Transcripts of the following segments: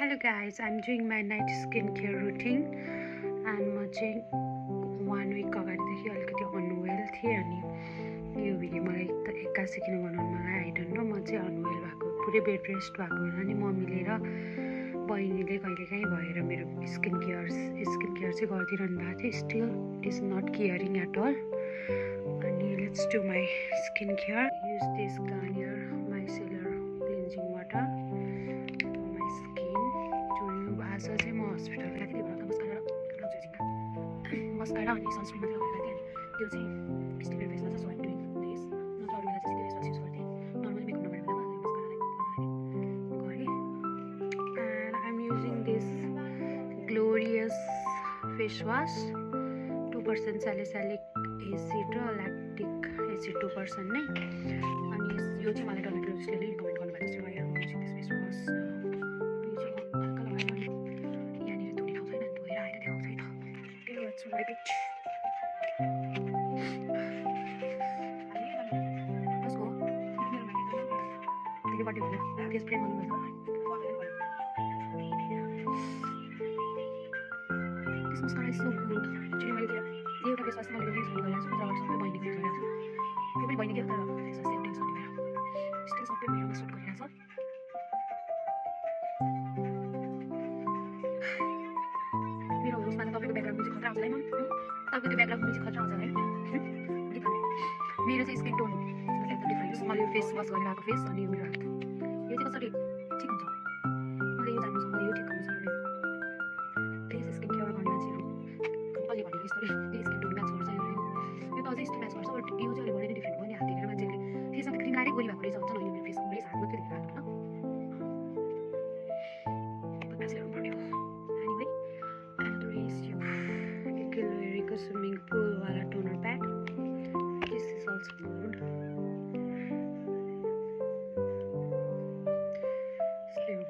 Hello guys, I'm doing my night skincare routine and म चाहिँ 1 week अगाडिदेखि अलिकति अनवेल थिएँ अनि यो भिडियो मलाई एक्कासी किन बनाउनु मलाई आई डोन्ट नो। म चाहिँ अनवेल भएको पुरै बेड रेस्ट भएको बेला नि मम्मीले र बहिनीले कहिलेकाहीँ भएर मेरो स्किन केयर चाहिँ गरिदिरहनु भएको थियो। Still it is not caring at all. अनि let's do my skin care. Use this Garnier micellar cleansing water. आज चाहिँ म हस्पिटल गएको थिएँ भएर मस्कारा अनि सनस्क्रिन मात्रै लगाएर थिएँ। त्यो चाहिँ स्टिकर फेसमा छ, सो आइम डुइङ दिस। नत्र अरू बेला चाहिँ त्यो फेस वास युज गर्थेँ। नर्मली मेकअप नगरेर बेलामा मस्कारालाई गरेँ। And I am using this glorious face wash 2% salicylic acid र ल्याक्टिक एसिड 2% नै। अनि यो चाहिँ मलाई डर्मेटोलोजिस्टले रिकमेन्ड गर्नुभएको थियो। I am using this face wash. Let's wipe it. Let's go. What do you want? This spray one. This mascara is so good. Actually, मैं ये face wash वाले यूज़ कर रहा हूँ। तो आप सब पे binding कर रहा हूँ। ये भी binding करता है। face wash सेटिंग्स होने मेरा। Still सब पे मेरा सूट कर रहा है सब। मेरो उसमा तपाईको ब्याकग्राउन्ड म्युजिक खतरा आउँछ है। तपाईको ब्याकग्राउन्ड म्युजिक खतरा आउँछ है। मेरो चाहिँ skin tone like the difference. मैले फेस वास गरेर आएको फेस अनि मेरो हात यो चाहिँ कसरी ठिक हुन्छ मैले यो जान्नु छ। मलाई यो ठिक गर्नु छ। फेस स्किन केयर गर्ने मान्छेहरू कहिले भनेको यस्तो स्किन टोन म्याच गर्छ। यो त अझै यस्तो म्याच गर्छ। बट यो चाहिँ अलिक डिफरेन्ट हो नि। हात हेरेर मान्छेले फेसमा क्रिम लगाएरै गोरी भएको रहेछ भन्छ न। यो मेरो फेस गोरै हात मात्रै देखेर हात होइन। Swimming pool wala toner pad. This is also good. Slim,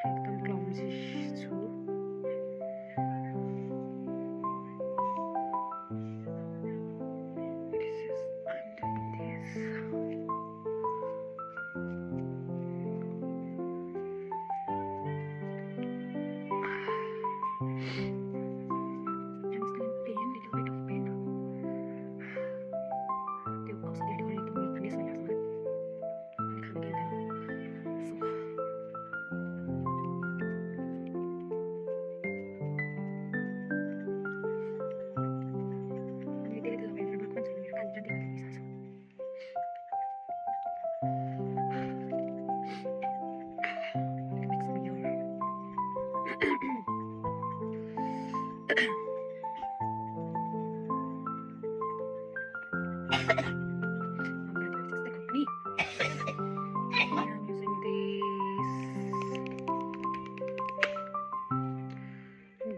ekdam clumsy chu. This is I'm doing this. I'm using this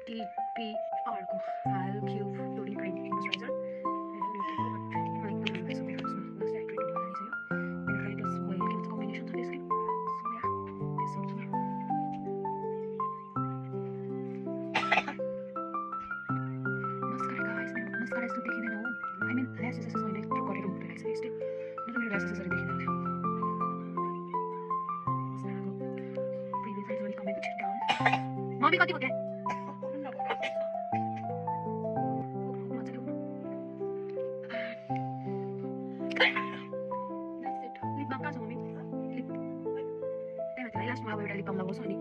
DPR को Hal Cube Loading Cream Moisturizer. Mascara is देखिन हो. I mean lashes is मैले throw गरेर हुँदै रहेछ यस्तै. मेरो lashes यसरी देखिन हुँदैन. Previous I already commented down. Mummy कति हो त्यहाँ? That's it. Lip balm कहाँ छ मम्मी? Lip. त्यहाँ माथि लास्टमा अब एउटा lip balm लगाउँछु अनि